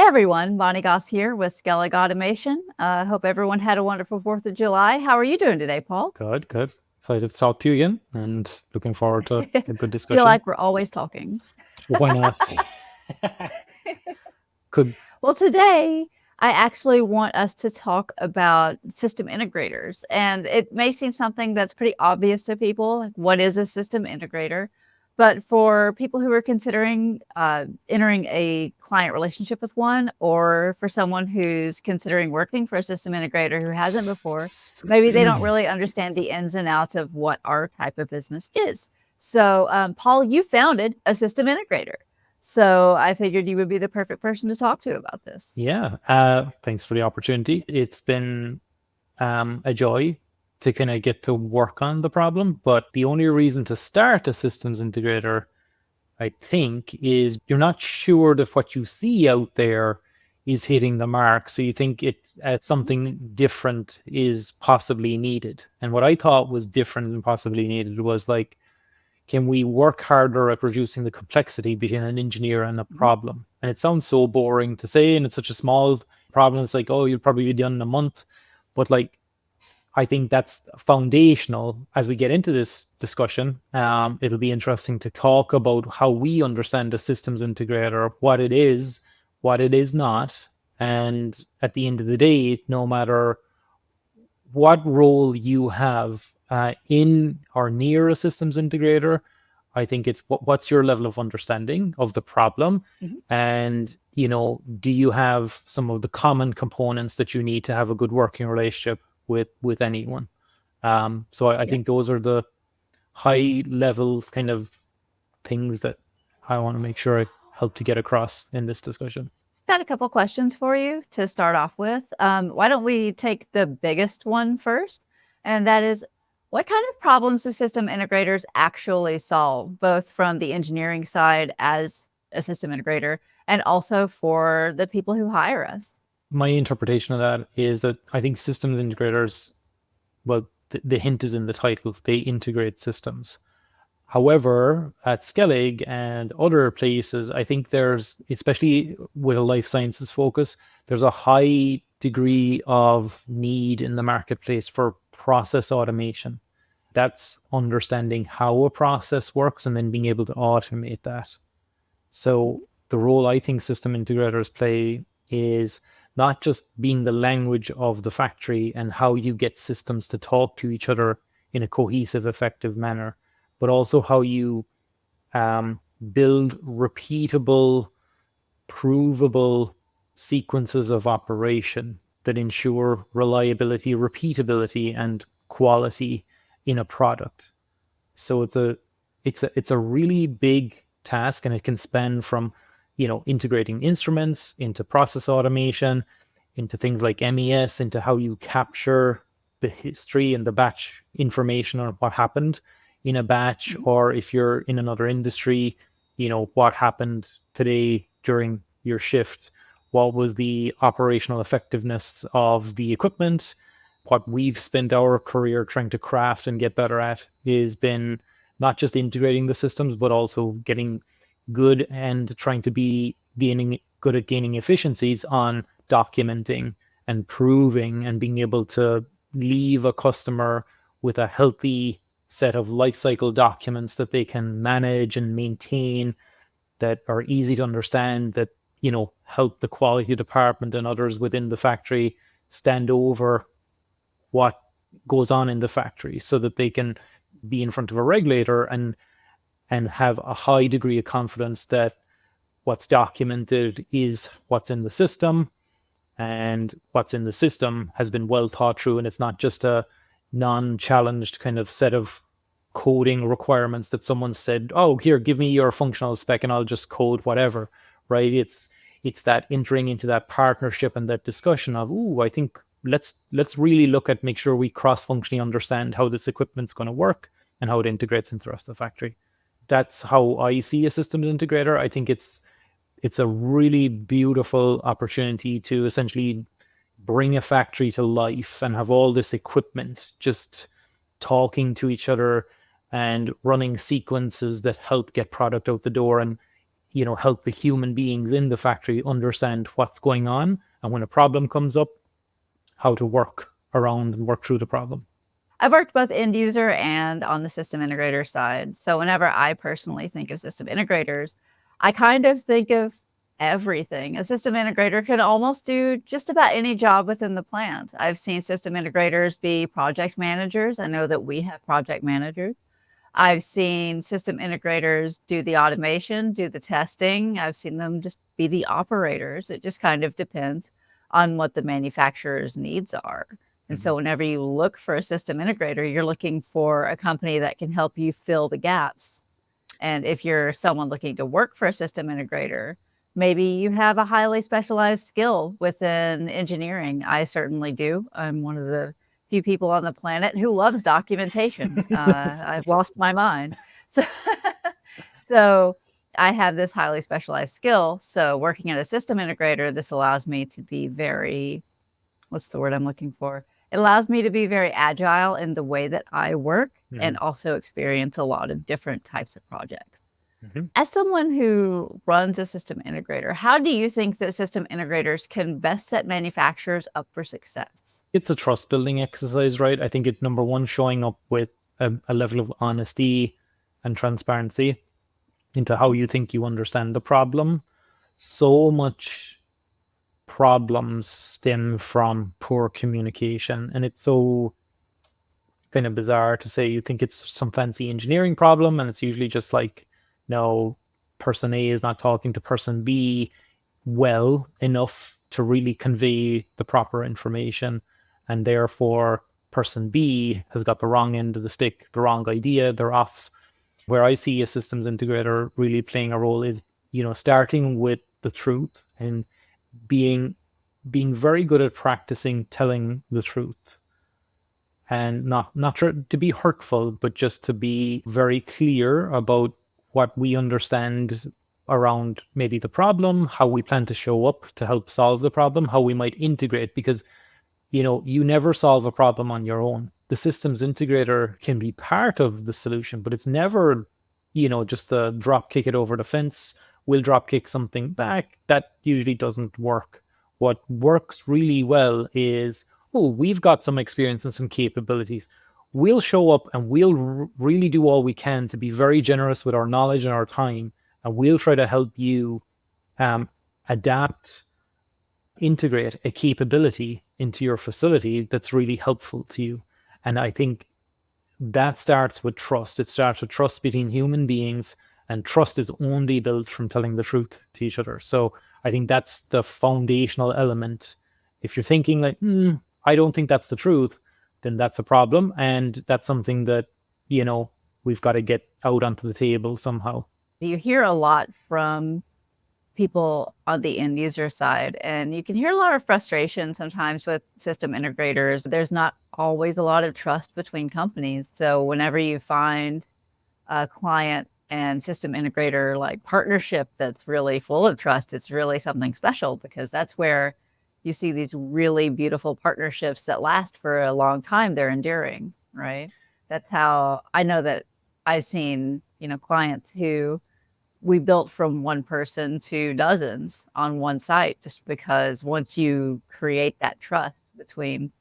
everyone, Bonnie Gauss here with Skellig Automation. Hope everyone had a wonderful 4th of July. How are you doing today, Paul? Good, good. Excited to talk to you again and looking forward to a good Feel discussion. like we're always talking. Why not? Could Well, today I actually want us to talk about system integrators. And it may seem something that's pretty obvious to people, like what is a system integrator? But for people who are considering entering a client relationship with one, or for someone who's considering working for a system integrator who hasn't before, maybe they don't really understand the ins and outs of what our type of business is. So, Paul, you founded a system integrator. So I figured you would be the perfect person to talk to about this. thanks for the opportunity. It's been a joy to kind of get to work on the problem, but the only reason to start a systems integrator, I think, is you're not sure that what you see out there is hitting the mark. So you think something different is possibly needed. And what I thought was different and possibly needed was like, can we work harder at reducing the complexity between an engineer and a problem? And it sounds so boring to say, and it's such a small problem. It's like, oh, you'll probably be done in a month. But like, I think that's foundational as we get into this discussion. It'll be interesting to talk about how we understand a systems integrator, what it is not. And at the end of the day, no matter what role you have in or near a systems integrator, I think it's what's your level of understanding of the problem, and do you have some of the common components that you need to have a good working relationship with anyone. So I think those are the high level kind of things that I want to make sure I help to get across in this discussion. Got a couple questions for you to start off with. Why don't we take the biggest one first? And that is, what kind of problems do system integrators actually solve, both from the engineering side as a system integrator and also for the people who hire us? My interpretation of that is that I think systems integrators, well, the hint is in the title, they integrate systems. However, at Skellig and other places, I think there's, especially with a life sciences focus, there's a high degree of need in the marketplace for process automation. That's understanding how a process works and then being able to automate that. So the role I think system integrators play is not just being the language of the factory and how you get systems to talk to each other in a cohesive, effective manner, but also how you build repeatable, provable sequences of operation that ensure reliability, repeatability, and quality in a product. So it's a really big task, and it can span from integrating instruments into process automation, into things like MES, into how you capture the history and the batch information on what happened in a batch, or if you're in another industry, what happened today during your shift, what was the operational effectiveness of the equipment. What we've spent our career trying to craft and get better at has been not just integrating the systems, but also getting good and trying to be good at gaining efficiencies on documenting and proving and being able to leave a customer with a healthy set of lifecycle documents that they can manage and maintain, that are easy to understand, that help the quality department and others within the factory stand over what goes on in the factory, so that they can be in front of a regulator and have a high degree of confidence that what's documented is what's in the system, and what's in the system has been well thought through, and it's not just a non-challenged kind of set of coding requirements that someone said, oh, here, give me your functional spec and I'll just code whatever, right? It's that entering into that partnership and that discussion of, I think let's really look at, make sure we cross-functionally understand how this equipment's going to work and how it integrates into the rest of the factory. That's how I see a systems integrator. I think it's a really beautiful opportunity to essentially bring a factory to life and have all this equipment just talking to each other and running sequences that help get product out the door. And help the human beings in the factory understand what's going on, and when a problem comes up, how to work around and work through the problem. I've worked both end user and on the system integrator side. So whenever I personally think of system integrators, I kind of think of everything. A system integrator can almost do just about any job within the plant. I've seen system integrators be project managers. I know that we have project managers. I've seen system integrators do the automation, do the testing. I've seen them just be the operators. It just kind of depends on what the manufacturer's needs are. And so whenever you look for a system integrator, you're looking for a company that can help you fill the gaps. And if you're someone looking to work for a system integrator, maybe you have a highly specialized skill within engineering. I certainly do. I'm one of the few people on the planet who loves documentation. I've lost my mind. So, so I have this highly specialized skill. So working at a system integrator, this allows me to be very, what's the word I'm looking for? It allows me to be very agile in the way that I work and also experience a lot of different types of projects. As someone who runs a system integrator, how do you think that system integrators can best set manufacturers up for success? It's a trust building exercise, right? I think it's number one, showing up with a level of honesty and transparency into how you think you understand the problem. So much problems stem from poor communication, and it's so kind of bizarre to say you think it's some fancy engineering problem, and it's usually just like, no, person A is not talking to person B well enough to really convey the proper information, and therefore person B has got the wrong end of the stick, the wrong idea, they're off. Where I see a systems integrator really playing a role is, starting with the truth and being very good at practicing telling the truth, and not to be hurtful, but just to be very clear about what we understand around maybe the problem, how we plan to show up to help solve the problem, how we might integrate, because you never solve a problem on your own. The systems integrator can be part of the solution, but it's never, just the drop kick it over the fence. We'll drop kick something back. That usually doesn't work. What works really well is, oh, we've got some experience and some capabilities. We'll show up and we'll really do all we can to be very generous with our knowledge and our time. And we'll try to help you adapt, integrate a capability into your facility that's really helpful to you. And I think that starts with trust. It starts with trust between human beings, and trust is only built from telling the truth to each other. So I think that's the foundational element. If you're thinking like, I don't think that's the truth, then that's a problem. And that's something that, we've got to get out onto the table somehow. You hear a lot from people on the end user side, and you can hear a lot of frustration sometimes with system integrators. There's not always a lot of trust between companies. So whenever you find a client and system integrator like partnership that's really full of trust, it's really something special, because that's where you see these really beautiful partnerships that last for a long time. They're enduring, right? That's how I know that I've seen, clients who we built from one person to dozens on one site, just because once you create that trust between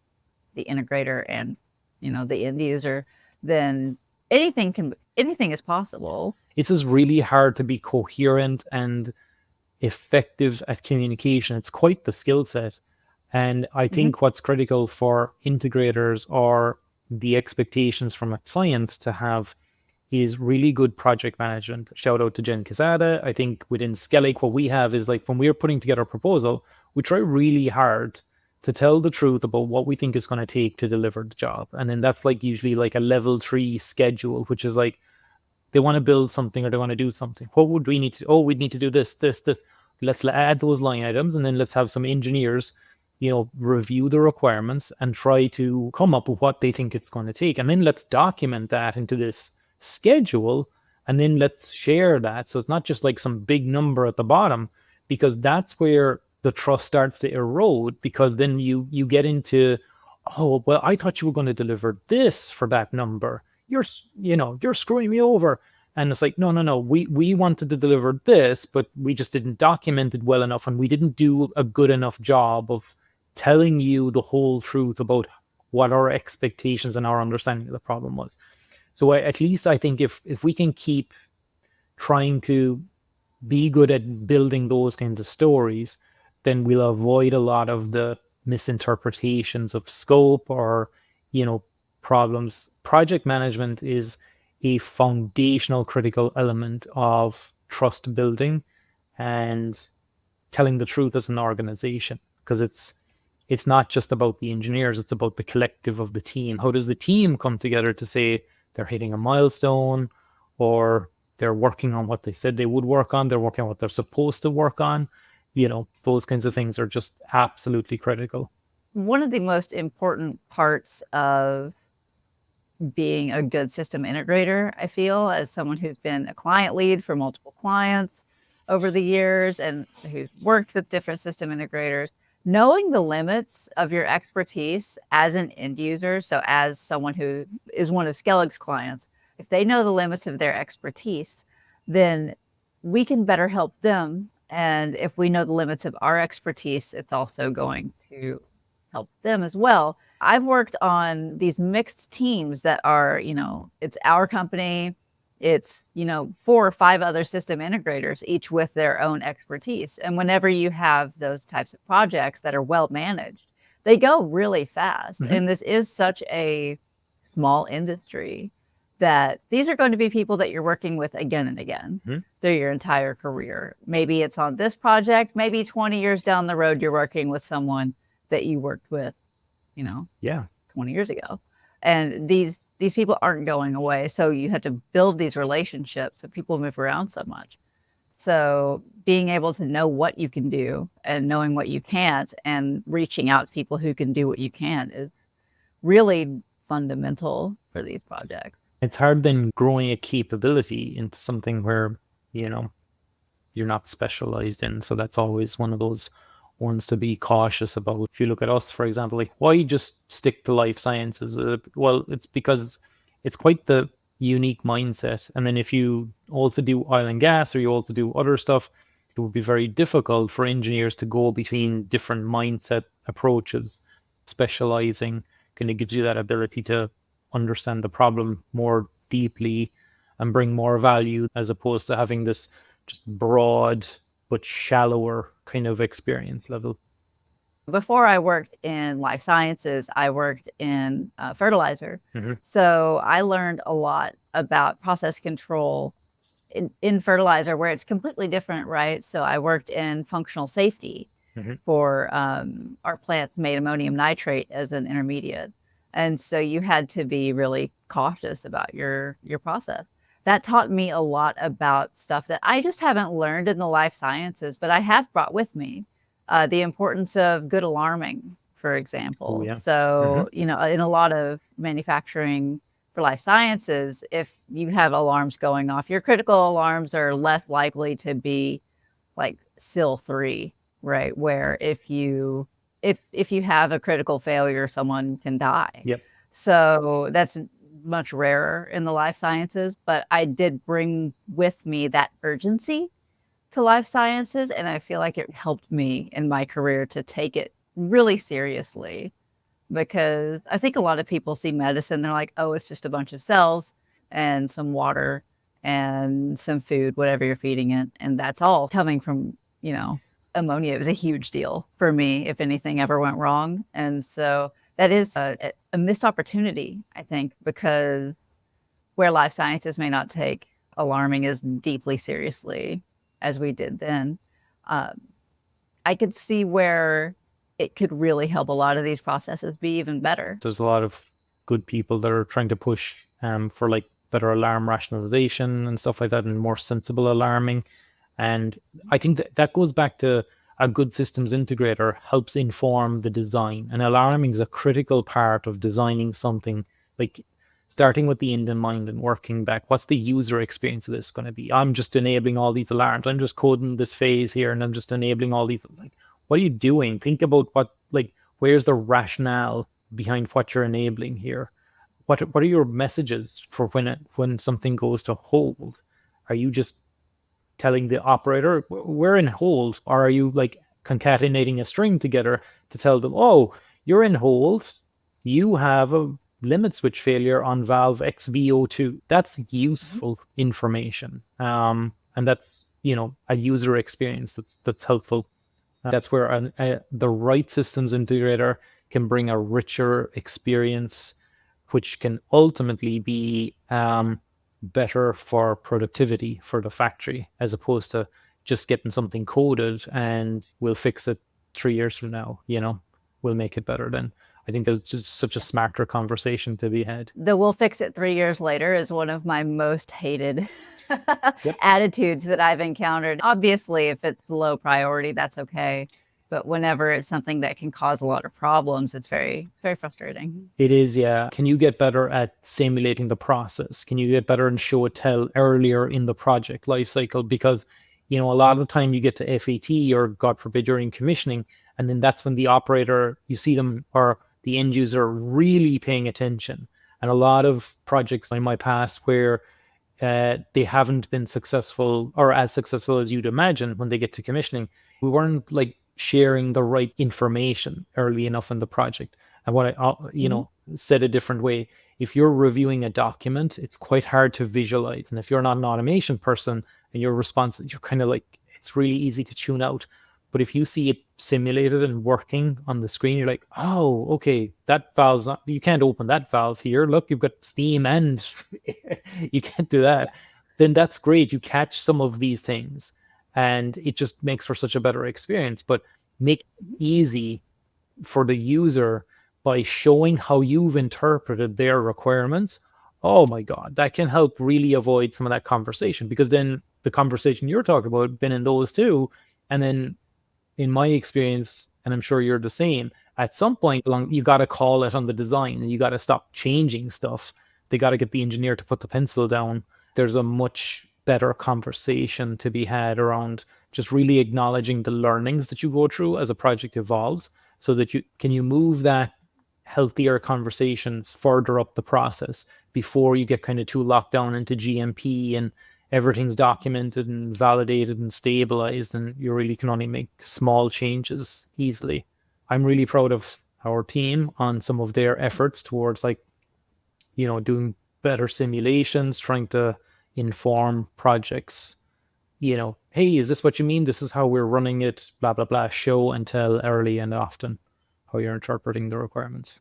the integrator and, the end user, then anything is possible. It's just really hard to be coherent and effective at communication. It's quite the skill set. And I think what's critical for integrators, or the expectations from a client to have, is really good project management. Shout out to Jen Quesada. I think within Skellig, what we have is like, when we're putting together a proposal, we try really hard to tell the truth about what we think is going to take to deliver the job. And then that's like usually like a level 3 schedule, which is like, they want to build something or they want to do something. What would we need to? Oh, we'd need to do this, this, this. Let's add those line items, and then let's have some engineers, review the requirements and try to come up with what they think it's going to take. And then let's document that into this schedule, and then let's share that. So it's not just like some big number at the bottom, because that's where the trust starts to erode, because then you get into, oh, well, I thought you were going to deliver this for that number. You're screwing me over. And it's like, no, no, no, we wanted to deliver this, but we just didn't document it well enough, and we didn't do a good enough job of telling you the whole truth about what our expectations and our understanding of the problem was. So at least I think if we can keep trying to be good at building those kinds of stories, then we'll avoid a lot of the misinterpretations of scope or, you know, problems. Project management is a foundational critical element of trust building and telling the truth as an organization, because it's not just about the engineers, it's about the collective of the team. How does the team come together to say they're hitting a milestone, or they're working on what they said they would work on, they're working on what they're supposed to work on? You know, those kinds of things are just absolutely critical. One of the most important parts of being a good system integrator, I feel, as someone who's been a client lead for multiple clients over the years and who's worked with different system integrators, knowing the limits of your expertise as an end user. So, as someone who is one of Skellig's clients, if they know the limits of their expertise, then we can better help them. And if we know the limits of our expertise, it's also going to help them as well. I've worked on these mixed teams that are, it's our company, it's, 4 or 5 other system integrators, each with their own expertise. And whenever you have those types of projects that are well managed, they go really fast. Mhm. And this is such a small industry that these are going to be people that you're working with again and again Mhm. through your entire career. Maybe it's on this project, maybe 20 years down the road, you're working with someone that you worked with, you know, Yeah. 20 years ago. And these people aren't going away. So you have to build these relationships. So people move around so much. So being able to know what you can do and knowing what you can't and reaching out to people who can do what you can is really fundamental for these projects. It's hard then growing a capability into something where, you know, you're not specialized in. So that's always one of those ones to be cautious about. If you look at us, for example, like, why just stick to life sciences? Well, it's because it's quite the unique mindset. And then if you also do oil and gas, or you also do other stuff, it would be very difficult for engineers to go between different mindset approaches. Specializing kind of gives you that ability to understand the problem more deeply and bring more value, as opposed to having this just broad but shallower kind of experience level. Before I worked in life sciences, I worked in fertilizer. Hmm. So I learned a lot about process control in fertilizer, where it's completely different, right? So I worked in functional safety Hmm. for our plants made ammonium nitrate as an intermediate. And so you had to be really cautious about your process. That taught me a lot about stuff that I just haven't learned in the life sciences, but I have brought with me. The importance of good alarming, for Oh example. yeah. Hmm. So, in a lot of manufacturing for life sciences, if you have alarms going off, your critical alarms are less likely to be like SIL 3, right? Where if you have a critical failure, someone can die. Yep. So that's much rarer in the life sciences, but I did bring with me that urgency to life sciences, and I feel like it helped me in my career to take it really seriously, because I think a lot of people see medicine, they're like, oh, it's just a bunch of cells and some water and some food, whatever you're feeding it. And that's all coming from, ammonia. It was a huge deal for me if anything ever went wrong. And so that is a missed opportunity, I think, because where life sciences may not take alarming as deeply seriously as we did then, um, I could see where it could really help a lot of these processes be even better. There's a lot of good people that are trying to push for like better alarm rationalization and stuff like that, and more sensible alarming. And I think that goes back to a good systems integrator helps inform the design. And alarming is a critical part of designing something, like starting with the end in mind and working back. What's the user experience of this going to be? I'm just enabling all these alarms. I'm just coding this phase here and I'm just enabling all these. Like, what are you doing? Think about where's the rationale behind what you're enabling here? What are your messages for when something goes to hold? Are you just telling the operator we're in hold, or are you like concatenating a string together to tell them, oh, you're in hold, you have a limit switch failure on valve XVO2? That's Mhm. useful information, and that's a user experience that's helpful. That's where the right systems integrator can bring a richer experience, which can ultimately be better for productivity for the factory, as opposed to just getting something coded and we'll fix it 3 years from now. We'll make it better then. I think there's just such a smarter conversation to be had. The "we'll fix it 3 years later" is one of my most hated Yep. attitudes that I've encountered. Obviously, if it's low priority, that's okay. But whenever it's something that can cause a lot of problems, it's very frustrating. It is, yeah. Can you get better at simulating the process? Can you get better and show and tell earlier in the project life cycle? Because, a lot of the time you get to FAT, or God forbid you're in commissioning, and then that's when the operator, you see them, or the end user, really paying attention. And a lot of projects in my past where they haven't been successful, or as successful as you'd imagine, when they get to commissioning, we weren't like sharing the right information early enough in the project. And what Mhm. said a different way, if you're reviewing a document, it's quite hard to visualize. And if you're not an automation person and your response, you're kind of like, it's really easy to tune out. But if you see it simulated and working on the screen, you're like, oh, okay, that valve's not, you can't open that valve here. Look, you've got steam and you can't do that. Then that's great. You catch some of these things and it just makes for such a better experience. But make it Mhm. easy for the user by showing how you've interpreted their requirements. Oh my God, that can help really avoid some of that conversation, because then the conversation you're talking about been in those too. And then in my experience, and I'm sure you're the same, at some point along, you got to call it on the design and you got to stop changing stuff. They got to get the engineer to put the pencil down. There's a much better conversation to be had around just really acknowledging the learnings that you go through as a project evolves, so that you move that healthier conversation further up the process before you get kind of too locked down into GMP and everything's documented and validated and stabilized, and you really can only make small changes easily. I'm really proud of our team on some of their efforts towards, like, doing better simulations, trying to inform projects, hey, is this what you mean? This is how we're running it, blah, blah, blah. Show and tell early and often how you're interpreting the requirements.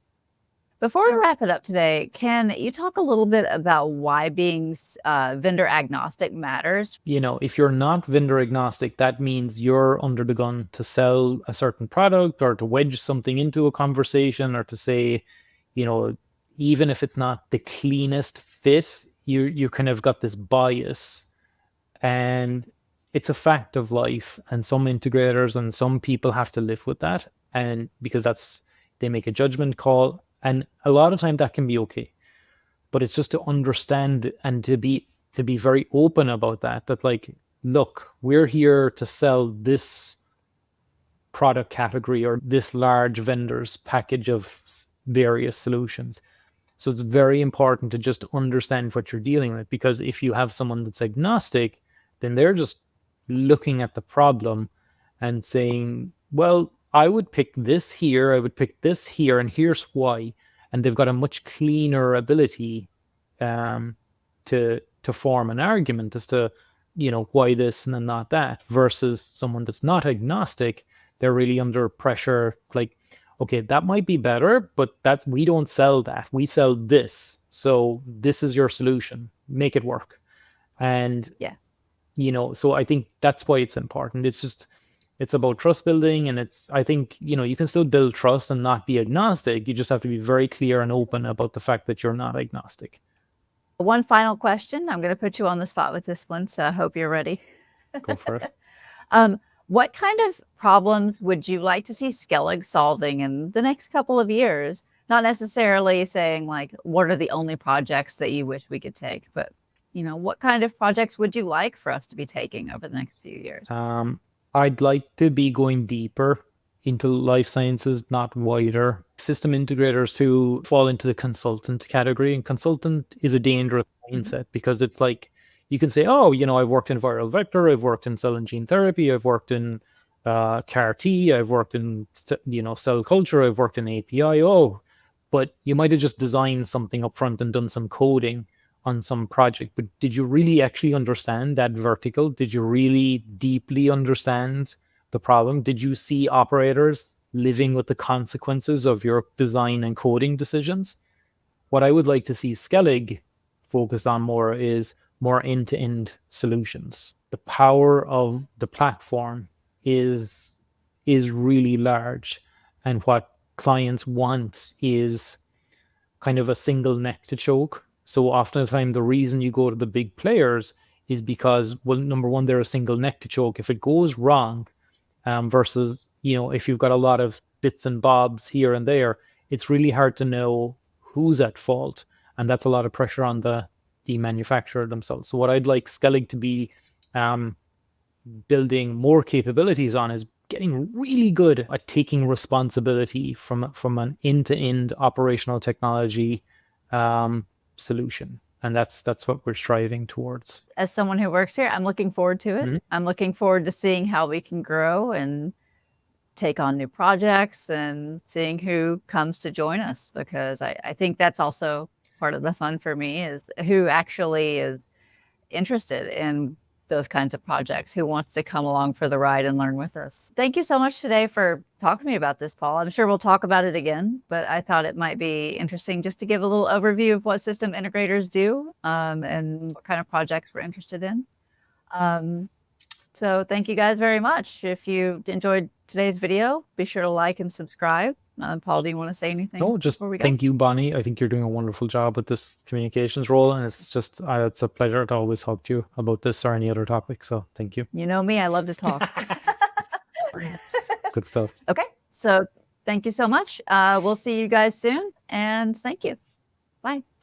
Before we wrap it up today, can you talk a little bit about why being vendor agnostic matters? If you're not vendor agnostic, that means you're under the gun to sell a certain product or to wedge something into a conversation, or to say, you know, even if it's not the cleanest fit, you kind of got this bias, and it's a fact of life. And some integrators and some people have to live with that, and because they make a judgment call, and a lot of time that can be okay. But it's just to understand and to be very open about that, like, look, we're here to sell this product category or this large vendor's package of various solutions. So it's very important to just understand what you're dealing with, because if you have someone that's agnostic, then they're just looking at the problem and saying, well, I would pick this here, I would pick this here, and here's why. And they've got a much cleaner ability um, to form an argument as to, why this and then not that, versus someone that's not agnostic. They're really under pressure, like, okay, that might be better, but that we don't sell that. We sell this. So this is your solution. Make it work. And Yeah. so I think that's why it's important. It's about trust building, and I think, you can still build trust and not be agnostic. You just have to be very clear and open about the fact that you're not agnostic. One final question. I'm going to put you on the spot with this one, so I hope you're ready. Go for it. What kind of problems would you like to see Skellig solving in the next couple of years? Not necessarily saying like, what are the only projects that you wish we could take, but what kind of projects would you like for us to be taking over the next few years? I'd like to be going deeper into life sciences, not wider. System integrators to fall into the consultant category. And consultant is a dangerous Mhm. mindset, because it's like You can say, oh, I've worked in viral vector, I've worked in cell and gene therapy, I've worked in CAR T, I've worked in cell culture, I've worked in API. Oh, but you might have just designed something up front and done some coding on some project. But did you really actually understand that vertical? Did you really deeply understand the problem? Did you see operators living with the consequences of your design and coding decisions? What I would like to see Skellig focused on more is more end-to-end solutions. The power of the platform is really large, and what clients want is kind of a single neck to choke. So oftentimes the reason you go to the big players is because, well, number one, they're a single neck to choke. If it goes wrong, versus if you've got a lot of bits and bobs here and there, it's really hard to know who's at fault, and that's a lot of pressure on the manufacturer themselves. So what I'd like Skellig to be um, building more capabilities on is getting really good at taking responsibility from an end-to-end operational technology solution, and that's what we're striving towards. As someone who works here, I'm looking forward to it. Mhm. I'm looking forward to seeing how we can grow and take on new projects and seeing who comes to join us, because I think that's also part of the fun for me, is who actually is interested in those kinds of projects, who wants to come along for the ride and learn with us. Thank you so much today for talking to me about this, Paul. I'm sure we'll talk about it again, but I thought it might be interesting just to give a little overview of what system integrators do, and what kind of projects we're interested in. So thank you guys very much. If you enjoyed today's video, be sure to like and subscribe. Paul, do you want to say anything No, just before we go? thank you, Bonnie. I think you're doing a wonderful job with this communications role, and it's a pleasure to always talk to you about this or any other topic. So thank you. You know me, I love to talk. Good stuff. Okay, so thank you so much. We'll see you guys soon, and thank you. Bye.